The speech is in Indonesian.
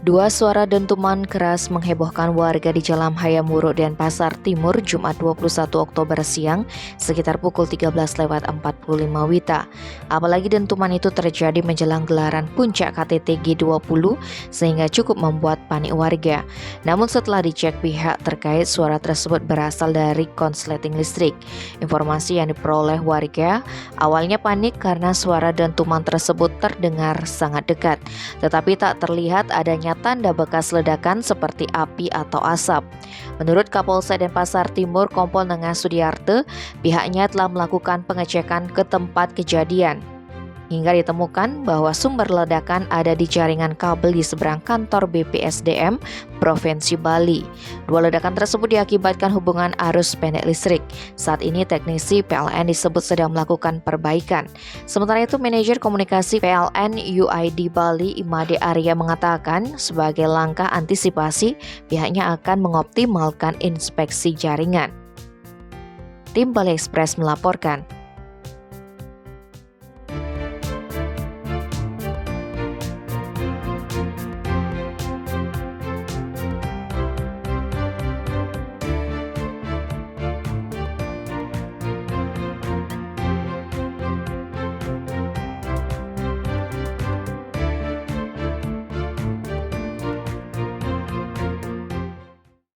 Dua suara dentuman keras menghebohkan warga di Jalan Hayamuruk Denpasar Timur Jumat 21 Oktober siang sekitar pukul 13.45 WITA. Apalagi dentuman itu terjadi menjelang gelaran puncak KTT G20 sehingga cukup membuat panik warga. Namun setelah dicek pihak terkait, suara tersebut berasal dari konsleting listrik. Informasi yang diperoleh warga awalnya panik karena suara dentuman tersebut terdengar sangat dekat, tetapi tak terlihat adanya tanda bekas ledakan seperti api atau asap. Menurut Kapolsek Denpasar Timur Kompol Nengas Sudiarte, pihaknya telah melakukan pengecekan ke tempat kejadian hingga ditemukan bahwa sumber ledakan ada di jaringan kabel di seberang kantor BPSDM Provinsi Bali. Dua ledakan tersebut diakibatkan hubungan arus pendek listrik. Saat ini teknisi PLN disebut sedang melakukan perbaikan. Sementara itu, manajer komunikasi PLN UID Bali Imade Arya mengatakan sebagai langkah antisipasi pihaknya akan mengoptimalkan inspeksi jaringan. Tim Bali Express melaporkan.